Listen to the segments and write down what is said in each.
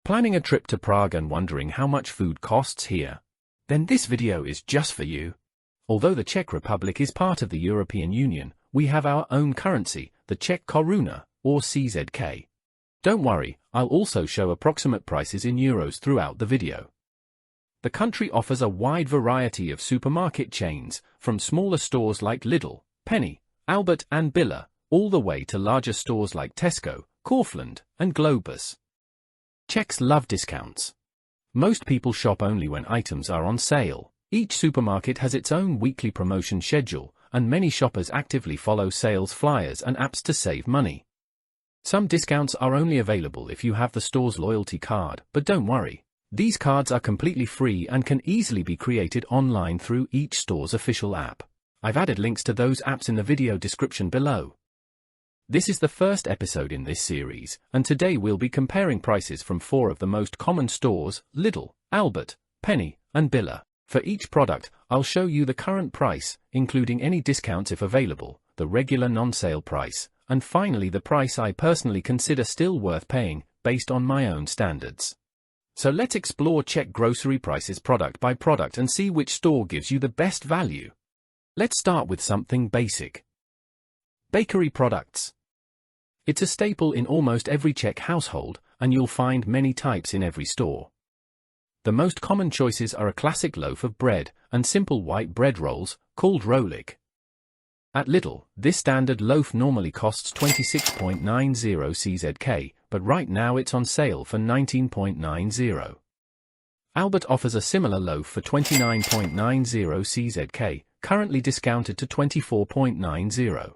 Planning a trip to Prague and wondering how much food costs here? Then this video is just for you. Although the Czech Republic is part of the European Union, we have our own currency, the Czech koruna, or CZK. Don't worry, I'll also show approximate prices in euros throughout the video. The country offers a wide variety of supermarket chains, from smaller stores like Lidl, Penny, Albert and Billa, all the way to larger stores like Tesco, Kaufland, and Globus. Czechs love discounts. Most people shop only when items are on sale. Each supermarket has its own weekly promotion schedule, and many shoppers actively follow sales flyers and apps to save money. Some discounts are only available if you have the store's loyalty card, but don't worry. These cards are completely free and can easily be created online through each store's official app. I've added links to those apps in the video description below. This is the first episode in this series, and today we'll be comparing prices from 4 of the most common stores: Lidl, Albert, Penny, and Billa. For each product, I'll show you the current price, including any discounts if available, the regular non-sale price, and finally the price I personally consider still worth paying, based on my own standards. So let's explore Czech grocery prices product by product and see which store gives you the best value. Let's start with something basic. Bakery products. It's a staple in almost every Czech household, and you'll find many types in every store. The most common choices are a classic loaf of bread and simple white bread rolls, called rolik. At Lidl, this standard loaf normally costs 26.90 CZK, but right now it's on sale for 19.90. Albert offers a similar loaf for 29.90 CZK, currently discounted to 24.90.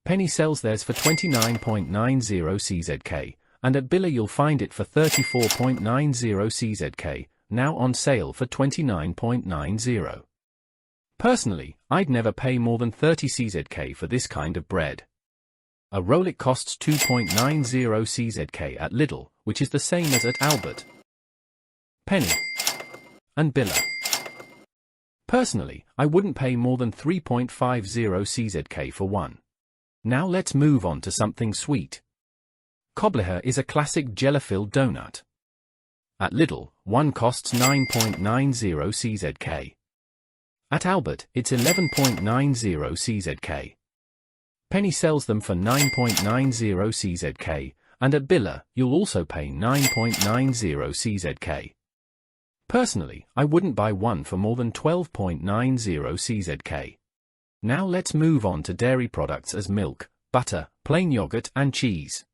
Penny sells theirs for 29.90 CZK, and at Billa you'll find it for 34.90 CZK, now on sale for 29.90. Personally, I'd never pay more than 30 CZK for this kind of bread. A rolik costs 2.90 CZK at Lidl, which is the same as at Albert, Penny, and Billa. Personally, I wouldn't pay more than 3.50 CZK for one. Now let's move on to something sweet. Kobliha is a classic jelly-filled donut. At Lidl, one costs 9.90 CZK. At Albert, it's 11.90 CZK. Penny sells them for 9.90 CZK, and at Billa, you'll also pay 9.90 CZK. Personally, I wouldn't buy one for more than 12.90 CZK. Now let's move on to dairy products as milk, butter, plain yogurt and cheese.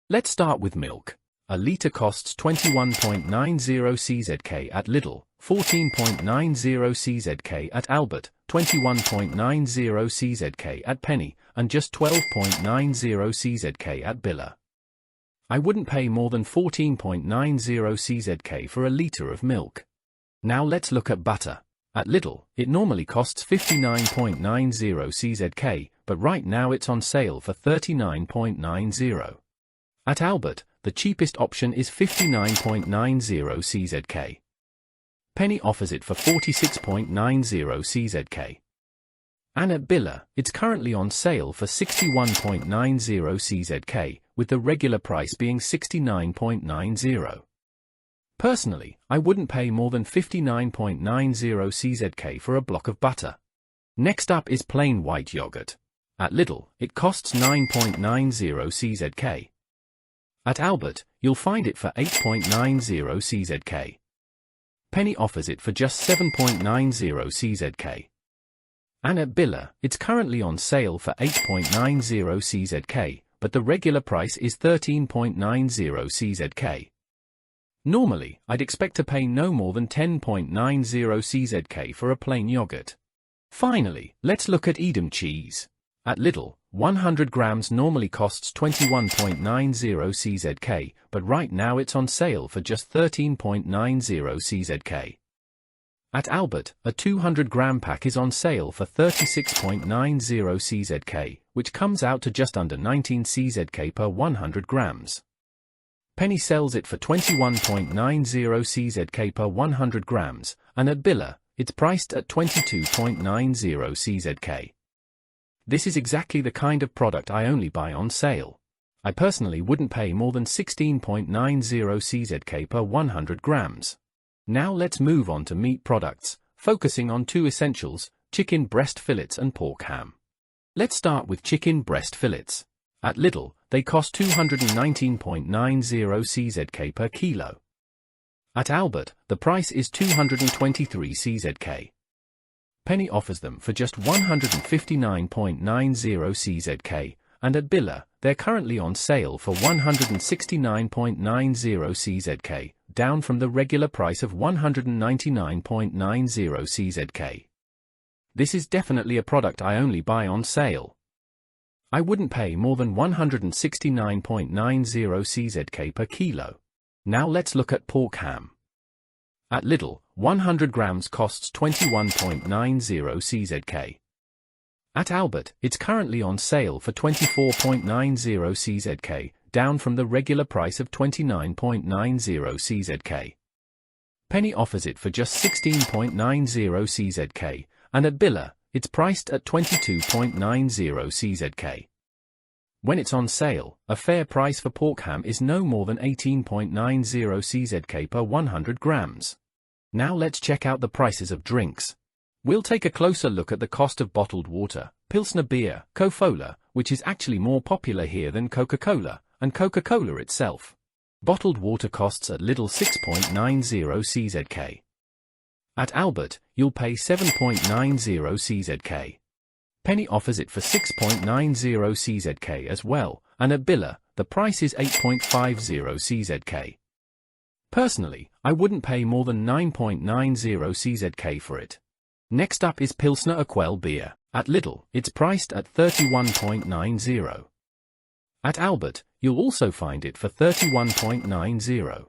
Let's start with milk. A litre costs 21.90 CZK at Lidl, 14.90 CZK at Albert, 21.90 CZK at Penny, and just 12.90 CZK at Billa. I wouldn't pay more than 14.90 CZK for a litre of milk. Now let's look at butter. At Lidl, it normally costs 59.90 CZK, but right now it's on sale for 39.90. At Albert, the cheapest option is 59.90 CZK. Penny offers it for 46.90 CZK. And at Billa, it's currently on sale for 61.90 CZK, with the regular price being 69.90. Personally, I wouldn't pay more than 59.90 CZK for a block of butter. Next up is plain white yogurt. At Lidl, it costs 9.90 CZK. At Albert, you'll find it for 8.90 CZK. Penny offers it for just 7.90 CZK. And at Billa, it's currently on sale for 8.90 CZK, but the regular price is 13.90 CZK. Normally, I'd expect to pay no more than 10.90 CZK for a plain yogurt. Finally, let's look at Edam cheese. At Lidl, 100 grams normally costs 21.90 CZK, but right now it's on sale for just 13.90 CZK. At Albert, a 200-gram pack is on sale for 36.90 CZK, which comes out to just under 19 CZK per 100 grams. Penny sells it for 21.90 CZK per 100 grams, and at Billa, it's priced at 22.90 CZK. This is exactly the kind of product I only buy on sale. I personally wouldn't pay more than 16.90 CZK per 100 grams. Now let's move on to meat products, focusing on two essentials, chicken breast fillets and pork ham. Let's start with chicken breast fillets. At Lidl, they cost 219.90 CZK per kilo. At Albert, the price is 223 CZK. Penny offers them for just 159.90 CZK, and at Billa, they're currently on sale for 169.90 CZK, down from the regular price of 199.90 CZK. This is definitely a product I only buy on sale. I wouldn't pay more than 169.90 CZK per kilo. Now let's look at pork ham. At Lidl, 100 grams costs 21.90 CZK. At Albert, it's currently on sale for 24.90 CZK, down from the regular price of 29.90 CZK. Penny offers it for just 16.90 CZK, and at Billa, it's priced at 22.90 CZK. When it's on sale, a fair price for pork ham is no more than 18.90 CZK per 100 grams. Now let's check out the prices of drinks. We'll take a closer look at the cost of bottled water, Pilsner beer, Coca-Cola, which is actually more popular here than Coca-Cola, and Coca-Cola itself. Bottled water costs at Lidl 6.90 CZK. At Albert, you'll pay 7.90 CZK. Penny offers it for 6.90 CZK as well, and at Billa, the price is 8.50 CZK. Personally, I wouldn't pay more than 9.90 CZK for it. Next up is Pilsner Urquell beer. At Lidl, it's priced at 31.90. At Albert, you'll also find it for 31.90.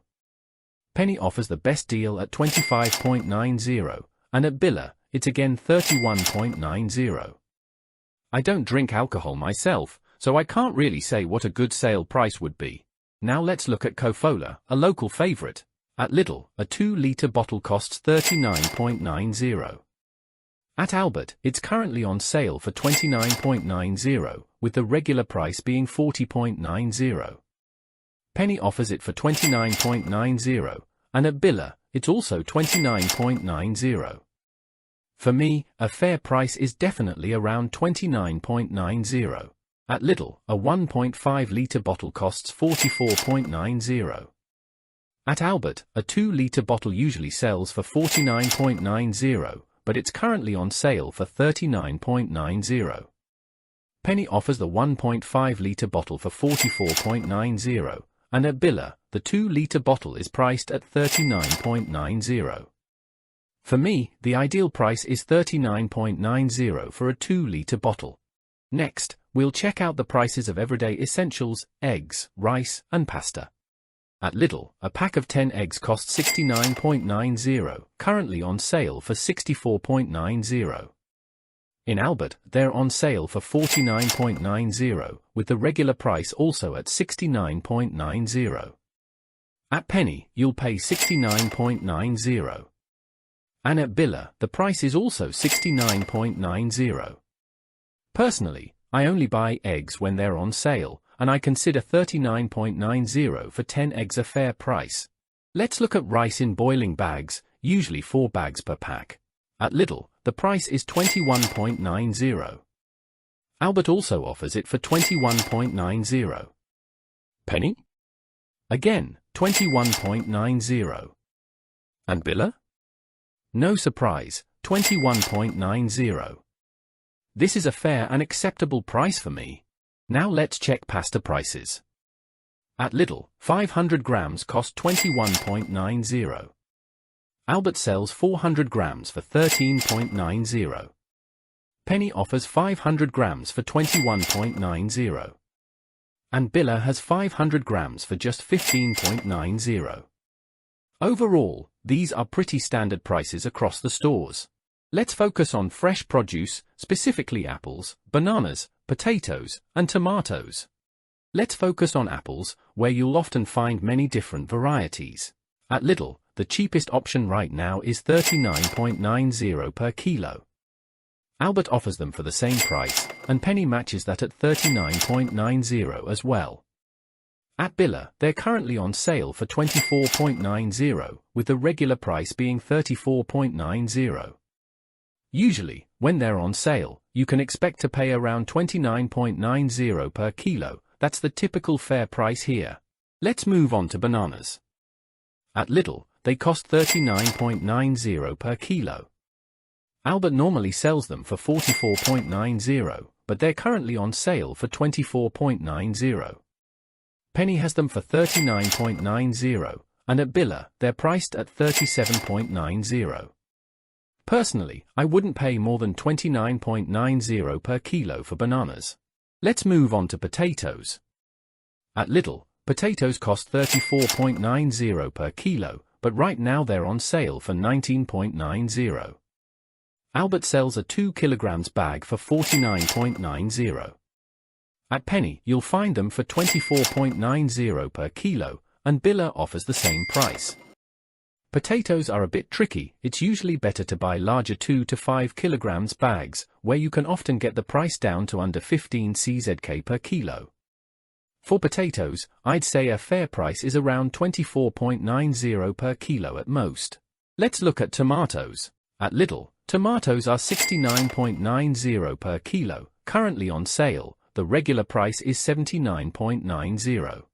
Penny offers the best deal at 25.90, and at Billa, it's again 31.90. I don't drink alcohol myself, so I can't really say what a good sale price would be. Now let's look at Coca-Cola, a local favorite. At Lidl, a 2-liter bottle costs 39.90. At Albert, it's currently on sale for 29.90, with the regular price being 40.90. Penny offers it for 29.90, and at Billa, it's also 29.90. For me, a fair price is definitely around 29.90. At Lidl, a 1.5-liter bottle costs 44.90. At Albert, a 2-liter bottle usually sells for 49.90, but it's currently on sale for 39.90. Penny offers the 1.5-liter bottle for 44.90, and at Billa, the 2-liter bottle is priced at 39.90. For me, the ideal price is 39.90 for a 2-liter bottle. Next, we'll check out the prices of everyday essentials, eggs, rice, and pasta. At Lidl, a pack of 10 eggs costs 69.90, currently on sale for 64.90. In Albert, they're on sale for 49.90, with the regular price also at 69.90. At Penny, you'll pay 69.90. And at Billa, the price is also 69.90. Personally, I only buy eggs when they're on sale, and I consider 39.90 for 10 eggs a fair price. Let's look at rice in boiling bags, usually 4 bags per pack. At Lidl, the price is 21.90. Albert also offers it for 21.90. Penny? Again, 21.90. And Billa? No surprise, 21.90. This is a fair and acceptable price for me. Now let's check pasta prices. At Lidl, 500 grams cost 21.90. Albert sells 400 grams for 13.90. Penny offers 500 grams for 21.90. And Billa has 500 grams for just 15.90. Overall, these are pretty standard prices across the stores. Let's focus on fresh produce, specifically apples, bananas, potatoes, and tomatoes. Let's focus on apples, where you'll often find many different varieties. At Lidl, the cheapest option right now is 39.90 per kilo. Albert offers them for the same price, and Penny matches that at 39.90 as well. At Billa, they're currently on sale for 24.90, with the regular price being 34.90. Usually, when they're on sale, you can expect to pay around 29.90 per kilo. That's the typical fair price here. Let's move on to bananas. At Lidl, they cost 39.90 per kilo. Albert normally sells them for 44.90, but they're currently on sale for 24.90. Penny has them for 39.90, and at Billa, they're priced at 37.90. Personally, I wouldn't pay more than 29.90 per kilo for bananas. Let's move on to potatoes. At Lidl, potatoes cost 34.90 per kilo, but right now they're on sale for 19.90. Albert sells a 2 kilograms bag for 49.90. At Penny, you'll find them for 24.90 per kilo, and Billa offers the same price. Potatoes are a bit tricky. It's usually better to buy larger 2 to 5 kilograms bags, where you can often get the price down to under 15 CZK per kilo. For potatoes, I'd say a fair price is around 24.90 per kilo at most. Let's look at tomatoes. At Lidl, tomatoes are 69.90 per kilo, currently on sale. The regular price is 79.90.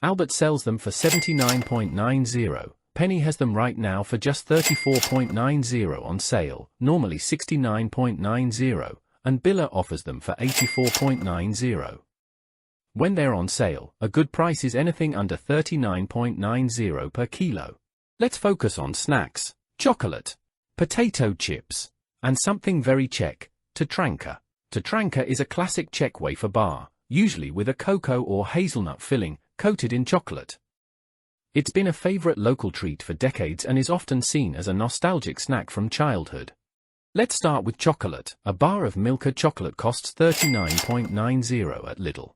Albert sells them for 79.90. Penny has them right now for just 34.90 on sale, normally 69.90, and Billa offers them for 84.90. When they're on sale, a good price is anything under 39.90 per kilo. Let's focus on snacks, chocolate, potato chips, and something very Czech, Tatranka. Tatranka is a classic Czech wafer bar, usually with a cocoa or hazelnut filling, coated in chocolate. It's been a favorite local treat for decades and is often seen as a nostalgic snack from childhood. Let's start with chocolate. A bar of Milka chocolate costs 39.90 at Lidl.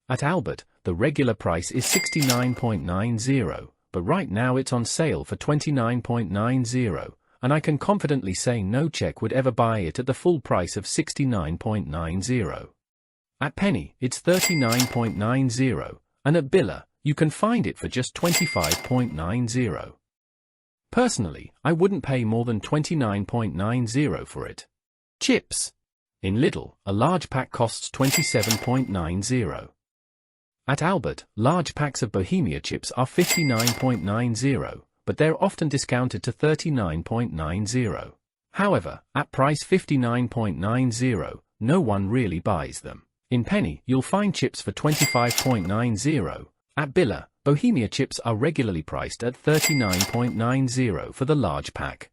At Albert, the regular price is 69.90, but right now it's on sale for 29.90, and I can confidently say no Czech would ever buy it at the full price of 69.90. At Penny, it's 39.90, and at Billa, you can find it for just 25.90. Personally, I wouldn't pay more than 29.90 for it. Chips. In Lidl, a large pack costs 27.90. At Albert, large packs of Bohemia chips are 59.90, but they're often discounted to 39.90. However, at price 59.90, no one really buys them. In Penny, you'll find chips for 25.90. At Billa, Bohemia chips are regularly priced at 39.90 for the large pack.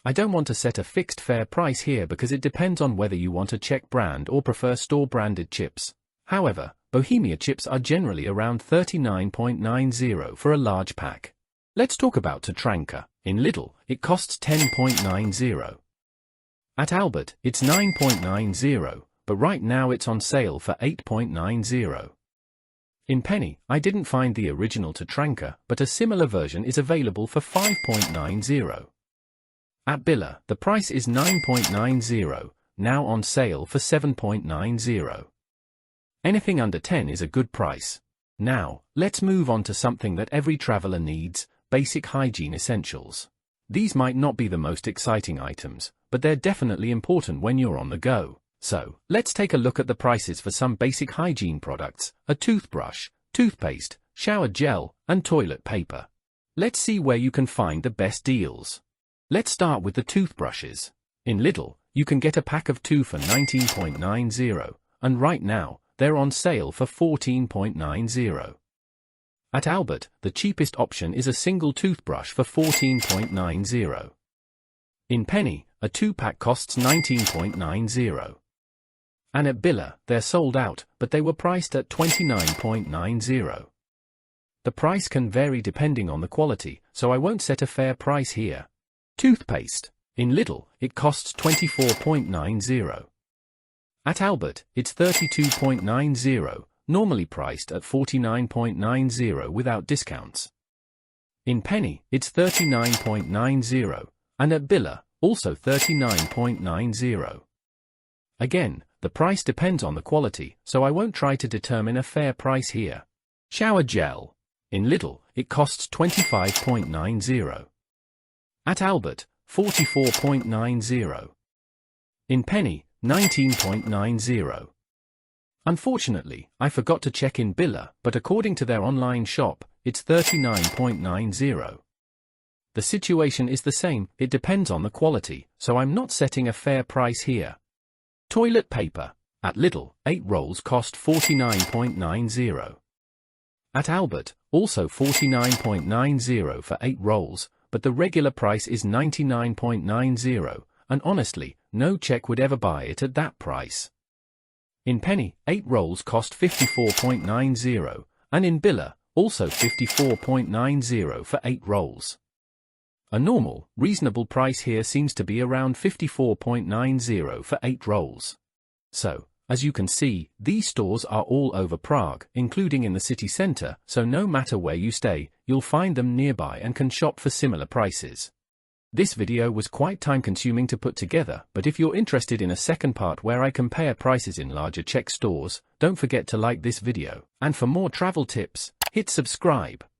I don't want to set a fixed fair price here because it depends on whether you want a Czech brand or prefer store-branded chips. However, Bohemia chips are generally around 39.90 for a large pack. Let's talk about Tatranka. In Lidl, it costs 10.90. At Albert, it's 9.90, but right now it's on sale for 8.90. In Penny, I didn't find the original Tatranka, but a similar version is available for 5.90. At Billa, the price is 9.90, now on sale for 7.90. Anything under 10 is a good price. Now, let's move on to something that every traveler needs, basic hygiene essentials. These might not be the most exciting items, but they're definitely important when you're on the go. So, let's take a look at the prices for some basic hygiene products: a toothbrush, toothpaste, shower gel, and toilet paper. Let's see where you can find the best deals. Let's start with the toothbrushes. In Lidl, you can get a pack of 2 for 19.90, and right now, they're on sale for 14.90. At Albert, the cheapest option is a single toothbrush for 14.90. In Penny, a 2-pack costs 19.90. And at Billa, they're sold out, but they were priced at 29.90. The price can vary depending on the quality, so I won't set a fair price here. Toothpaste. In Lidl, it costs 24.90. At Albert, it's 32.90, normally priced at 49.90 without discounts. In Penny, it's 39.90, and at Billa, also 39.90. Again, the price depends on the quality, so I won't try to determine a fair price here. Shower gel. In Lidl, it costs 25.90. At Albert, 44.90. In Penny, 19.90. Unfortunately, I forgot to check in Billa, but according to their online shop, it's 39.90. The situation is the same, it depends on the quality, so I'm not setting a fair price here. Toilet paper. At Lidl, 8 rolls cost 49.90. At Albert, also 49.90 for 8 rolls, but the regular price is 99.90, and honestly, no Czech would ever buy it at that price. In Penny, 8 rolls cost 54.90, and in Billa, also 54.90 for 8 rolls. A normal, reasonable price here seems to be around 54.90 for 8 rolls. So, as you can see, these stores are all over Prague, including in the city centre, so no matter where you stay, you'll find them nearby and can shop for similar prices. This video was quite time-consuming to put together, but if you're interested in a second part where I compare prices in larger Czech stores, don't forget to like this video, and for more travel tips, hit subscribe.